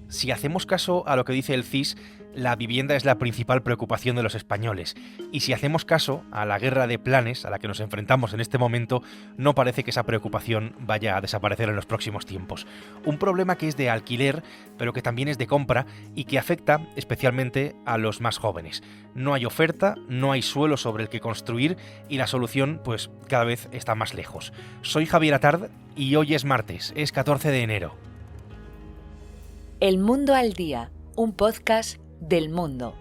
Si hacemos caso a lo que dice el CIS, la vivienda es la principal preocupación de los españoles. Y si hacemos caso a la guerra de planes a la que nos enfrentamos en este momento, no parece que esa preocupación vaya a desaparecer en los próximos tiempos. Un problema que es de alquiler, pero que también es de compra y que afecta especialmente a los más jóvenes. No hay oferta, no hay suelo sobre el que construir y la solución, pues, cada vez está más lejos. Soy Javier Atard y hoy es martes, es 14 de enero. El Mundo al Día, un podcast del Mundo.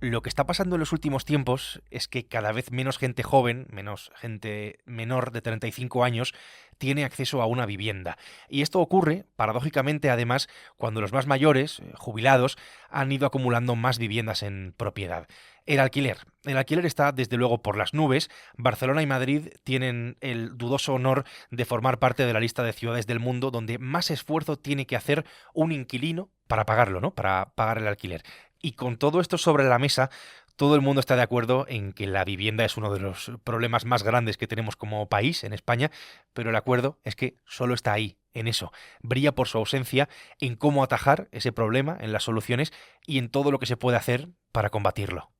Lo que está pasando en los últimos tiempos es que cada vez menos gente joven, menos gente menor de 35 años, tiene acceso a una vivienda. Y esto ocurre, paradójicamente, además, cuando los más mayores, jubilados, han ido acumulando más viviendas en propiedad. El alquiler. El alquiler está, desde luego, por las nubes. Barcelona y Madrid tienen el dudoso honor de formar parte de la lista de ciudades del mundo donde más esfuerzo tiene que hacer un inquilino para pagarlo, ¿no? Para pagar el alquiler. Y con todo esto sobre la mesa, todo el mundo está de acuerdo en que la vivienda es uno de los problemas más grandes que tenemos como país en España, pero el acuerdo es que solo está ahí, en eso. Brilla por su ausencia en cómo atajar ese problema, en las soluciones y en todo lo que se puede hacer para combatirlo.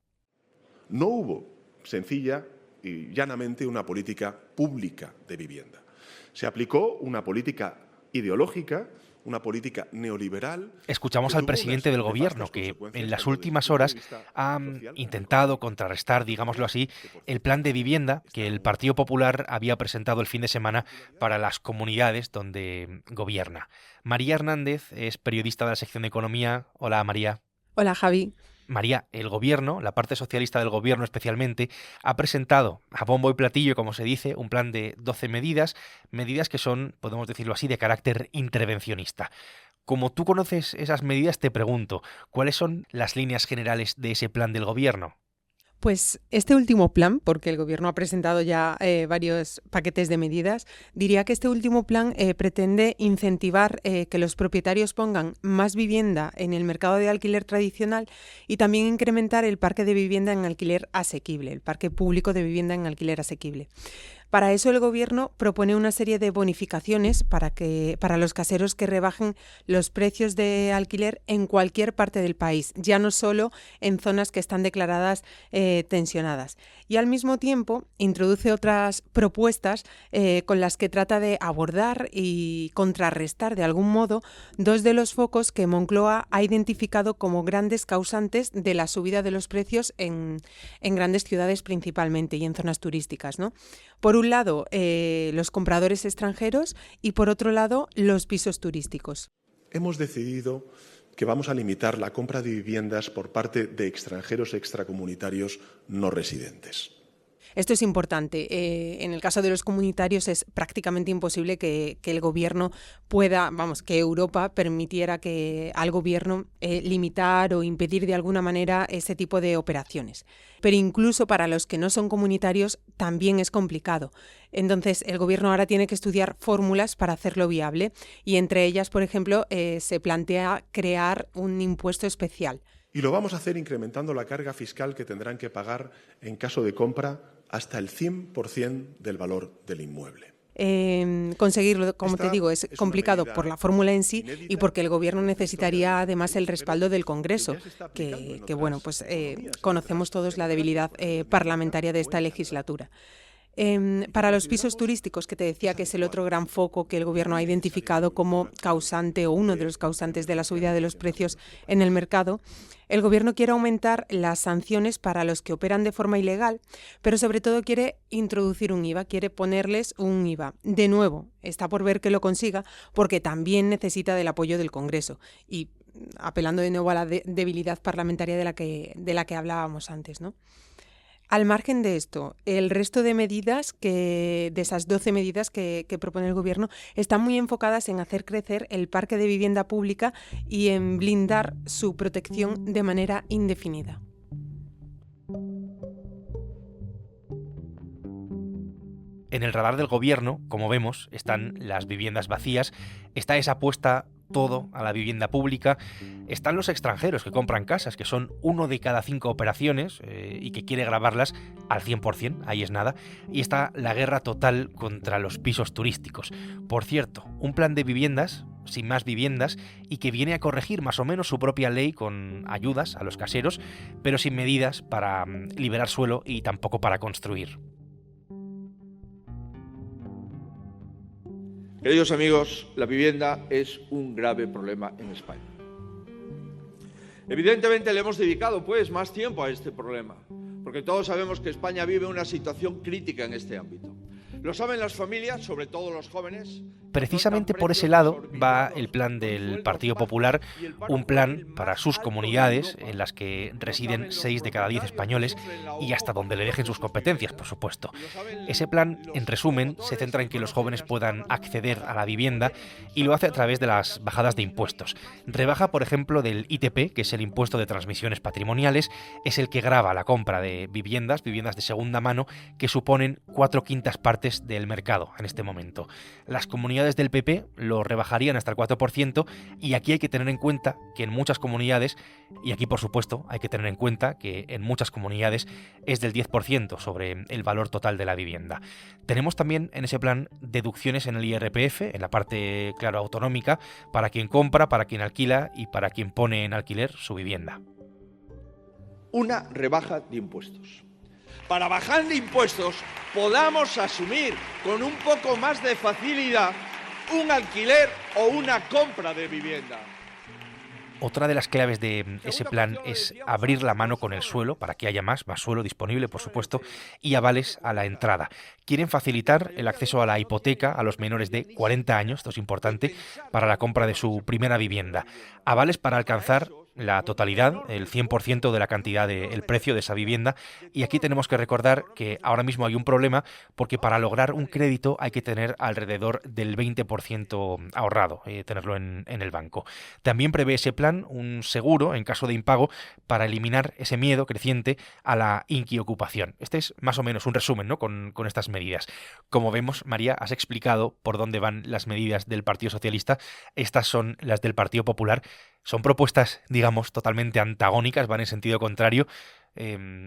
No hubo, sencilla y llanamente, una política pública de vivienda. Se aplicó una política ideológica, una política neoliberal. Escuchamos al presidente del gobierno que en las últimas horas ha intentado contrarrestar, digámoslo así, el plan de vivienda que el Partido Popular había presentado el fin de semana para las comunidades donde gobierna. María Hernández es periodista de la sección de Economía. Hola, María. Hola, Javi. María, el gobierno, la parte socialista del gobierno especialmente, ha presentado a bombo y platillo, como se dice, un plan de 12 medidas que son, podemos decirlo así, de carácter intervencionista. Como tú conoces esas medidas, te pregunto, ¿cuáles son las líneas generales de ese plan del gobierno? Pues este último plan, porque el Gobierno ha presentado ya varios paquetes de medidas, diría que este último plan pretende incentivar que los propietarios pongan más vivienda en el mercado de alquiler tradicional y también incrementar el parque de vivienda en alquiler asequible, el parque público de vivienda en alquiler asequible. Para eso el Gobierno propone una serie de bonificaciones para los caseros que rebajen los precios de alquiler en cualquier parte del país, ya no solo en zonas que están declaradas tensionadas. Y al mismo tiempo introduce otras propuestas con las que trata de abordar y contrarrestar de algún modo dos de los focos que Moncloa ha identificado como grandes causantes de la subida de los precios en grandes ciudades principalmente y en zonas turísticas, ¿no? Por un lado, los compradores extranjeros y por otro lado, los pisos turísticos. Hemos decidido que vamos a limitar la compra de viviendas por parte de extranjeros extracomunitarios no residentes. Esto es importante. En el caso de los comunitarios es prácticamente imposible que el gobierno pueda, que Europa permitiera al gobierno limitar o impedir de alguna manera ese tipo de operaciones. Pero incluso para los que no son comunitarios también es complicado. Entonces el gobierno ahora tiene que estudiar fórmulas para hacerlo viable y entre ellas, por ejemplo, se plantea crear un impuesto especial. Y lo vamos a hacer incrementando la carga fiscal que tendrán que pagar en caso de compra hasta el 100% del valor del inmueble. Conseguirlo, como te digo, es complicado por la fórmula en sí y porque el gobierno necesitaría además el respaldo del Congreso, que conocemos todos la debilidad parlamentaria de esta legislatura. Para los pisos turísticos, que te decía que es el otro gran foco que el gobierno ha identificado como causante o uno de los causantes de la subida de los precios en el mercado, el gobierno quiere aumentar las sanciones para los que operan de forma ilegal, pero sobre todo quiere introducir un IVA, quiere ponerles un IVA. De nuevo, está por ver que lo consiga porque también necesita del apoyo del Congreso y apelando de nuevo a la debilidad parlamentaria de la que hablábamos antes, ¿no? Al margen de esto, el resto de medidas, de esas 12 medidas que propone el Gobierno, están muy enfocadas en hacer crecer el parque de vivienda pública y en blindar su protección de manera indefinida. En el radar del gobierno, como vemos, están las viviendas vacías, está esa apuesta todo a la vivienda pública. Están los extranjeros que compran casas, que son 1 de cada 5 operaciones y que quiere gravarlas al 100%, ahí es nada. Y está la guerra total contra los pisos turísticos. Por cierto, un plan de viviendas sin más viviendas y que viene a corregir más o menos su propia ley con ayudas a los caseros, pero sin medidas para liberar suelo y tampoco para construir. Queridos amigos, la vivienda es un grave problema en España. Evidentemente le hemos dedicado más tiempo a este problema, porque todos sabemos que España vive una situación crítica en este ámbito. Lo saben las familias, sobre todo los jóvenes. Precisamente por ese lado va el plan del Partido Popular, un plan para sus comunidades en las que residen 6 de cada 10 españoles y hasta donde le dejen sus competencias, por supuesto. Ese plan, en resumen, se centra en que los jóvenes puedan acceder a la vivienda y lo hace a través de las bajadas de impuestos. Rebaja, por ejemplo, del ITP, que es el impuesto de transmisiones patrimoniales, es el que grava la compra de viviendas de segunda mano, que suponen 4/5 partes del mercado en este momento. Las comunidades del PP lo rebajarían hasta el 4% y aquí hay que tener en cuenta que en muchas comunidades, y aquí por supuesto hay que tener en cuenta que en muchas comunidades es del 10% sobre el valor total de la vivienda. Tenemos también en ese plan deducciones en el IRPF, en la parte, claro, autonómica, para quien compra, para quien alquila y para quien pone en alquiler su vivienda. Una rebaja de impuestos. Para bajar de impuestos podamos asumir con un poco más de facilidad un alquiler o una compra de vivienda. Otra de las claves de ese plan es abrir la mano con el suelo para que haya más suelo disponible, por supuesto, y avales a la entrada. Quieren facilitar el acceso a la hipoteca a los menores de 40 años, esto es importante, para la compra de su primera vivienda. Avales para alcanzar la totalidad, el 100% de la cantidad del precio de esa vivienda. Y aquí tenemos que recordar que ahora mismo hay un problema porque para lograr un crédito hay que tener alrededor del 20% ahorrado, tenerlo en el banco. También prevé ese plan un seguro en caso de impago para eliminar ese miedo creciente a la inquiocupación. Este es más o menos un resumen, ¿no?, con estas medidas. Como vemos, María, has explicado por dónde van las medidas del Partido Socialista. Estas son las del Partido Popular. Son propuestas, digamos, totalmente antagónicas, van en sentido contrario.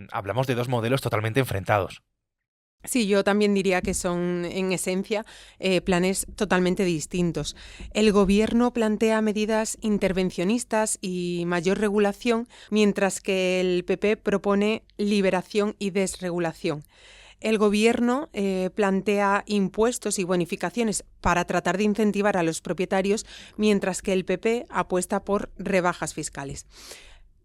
Hablamos de dos modelos totalmente enfrentados. Sí, yo también diría que son, en esencia, planes totalmente distintos. El gobierno plantea medidas intervencionistas y mayor regulación, mientras que el PP propone liberación y desregulación. El gobierno plantea impuestos y bonificaciones para tratar de incentivar a los propietarios, mientras que el PP apuesta por rebajas fiscales.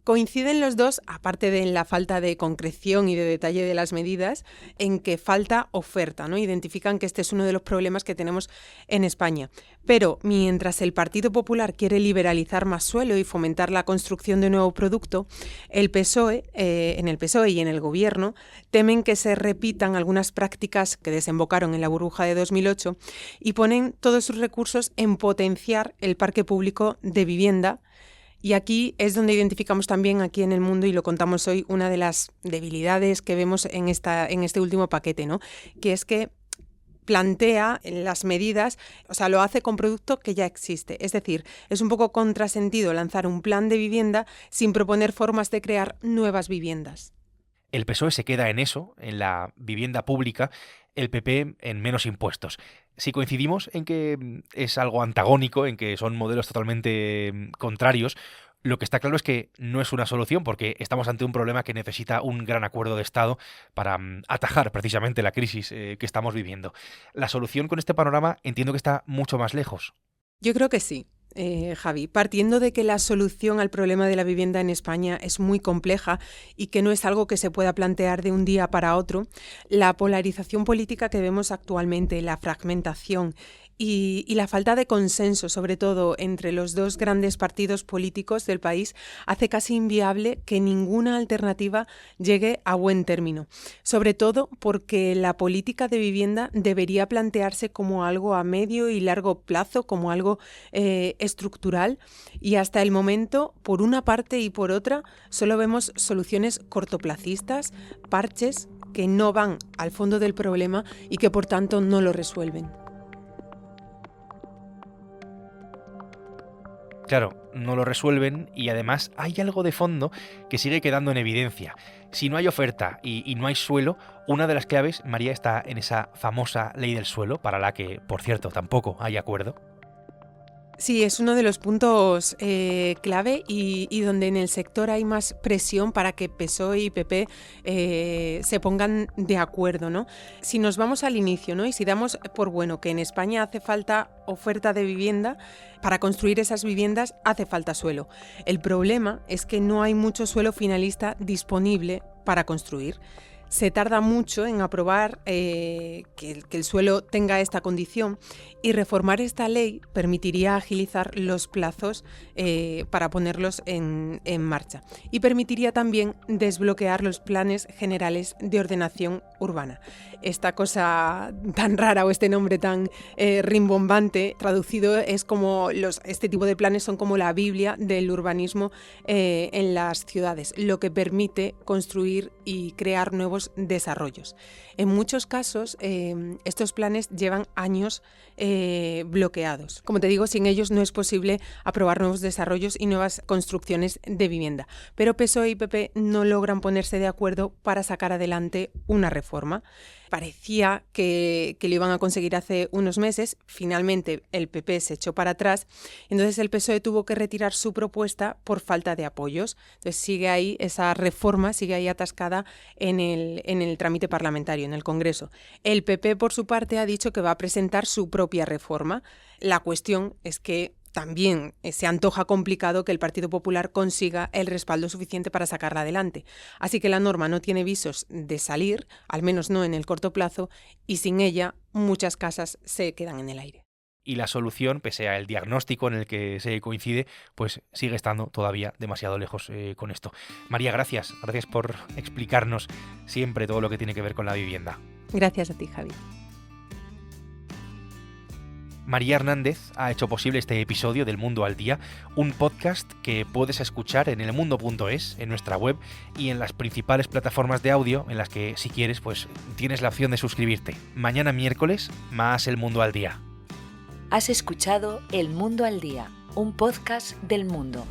Coinciden los dos, aparte de la falta de concreción y de detalle de las medidas, en que falta oferta, ¿no? Identifican que este es uno de los problemas que tenemos en España. Pero mientras el Partido Popular quiere liberalizar más suelo y fomentar la construcción de nuevo producto, el PSOE, en el PSOE y en el Gobierno temen que se repitan algunas prácticas que desembocaron en la burbuja de 2008 y ponen todos sus recursos en potenciar el parque público de vivienda. Y aquí es donde identificamos también, aquí en El Mundo, y lo contamos hoy, una de las debilidades que vemos en este último paquete, ¿no? Que es que plantea las medidas, o sea, lo hace con producto que ya existe. Es decir, es un poco contrasentido lanzar un plan de vivienda sin proponer formas de crear nuevas viviendas. El PSOE se queda en eso, en la vivienda pública, el PP en menos impuestos. Si coincidimos en que es algo antagónico, en que son modelos totalmente contrarios, lo que está claro es que no es una solución porque estamos ante un problema que necesita un gran acuerdo de Estado para atajar precisamente la crisis que estamos viviendo. La solución con este panorama entiendo que está mucho más lejos. Yo creo que sí. Javi, partiendo de que la solución al problema de la vivienda en España es muy compleja y que no es algo que se pueda plantear de un día para otro, la polarización política que vemos actualmente, la fragmentación y la falta de consenso, sobre todo entre los dos grandes partidos políticos del país, hace casi inviable que ninguna alternativa llegue a buen término. Sobre todo porque la política de vivienda debería plantearse como algo a medio y largo plazo, como algo estructural, y hasta el momento, por una parte y por otra, solo vemos soluciones cortoplacistas, parches que no van al fondo del problema y que por tanto no lo resuelven. Claro, no lo resuelven y además hay algo de fondo que sigue quedando en evidencia. Si no hay oferta y no hay suelo, una de las claves, María, está en esa famosa ley del suelo, para la que, por cierto, tampoco hay acuerdo. Sí, es uno de los puntos clave y donde en el sector hay más presión para que PSOE y PP se pongan de acuerdo, ¿no? Si nos vamos al inicio, ¿no? Y si damos por bueno que en España hace falta oferta de vivienda, para construir esas viviendas hace falta suelo. El problema es que no hay mucho suelo finalista disponible para construir. Se tarda mucho en aprobar que el suelo tenga esta condición, y reformar esta ley permitiría agilizar los plazos para ponerlos en marcha, y permitiría también desbloquear los planes generales de ordenación urbana. Esta cosa tan rara, o este nombre tan rimbombante, traducido es como este tipo de planes son como la Biblia del urbanismo en las ciudades, lo que permite construir y crear nuevos desarrollos. En muchos casos, estos planes llevan años bloqueados. Como te digo, sin ellos no es posible aprobar nuevos desarrollos y nuevas construcciones de vivienda. Pero PSOE y PP no logran ponerse de acuerdo para sacar adelante una reforma. Parecía que lo iban a conseguir hace unos meses. Finalmente el PP se echó para atrás. Entonces el PSOE tuvo que retirar su propuesta por falta de apoyos. Entonces sigue ahí esa reforma, sigue ahí atascada en el trámite parlamentario, en el Congreso. El PP, por su parte, ha dicho que va a presentar su propia reforma. La cuestión es que también se antoja complicado que el Partido Popular consiga el respaldo suficiente para sacarla adelante. Así que la norma no tiene visos de salir, al menos no en el corto plazo, y sin ella muchas casas se quedan en el aire. Y la solución, pese al diagnóstico en el que se coincide, pues sigue estando todavía demasiado lejos con esto. María, gracias por explicarnos siempre todo lo que tiene que ver con la vivienda. Gracias a ti, Javi. María Hernández ha hecho posible este episodio del Mundo al Día, un podcast que puedes escuchar en elmundo.es, en nuestra web y en las principales plataformas de audio en las que, si quieres, pues tienes la opción de suscribirte. Mañana miércoles, más El Mundo al Día. Has escuchado El Mundo al Día, un podcast del Mundo.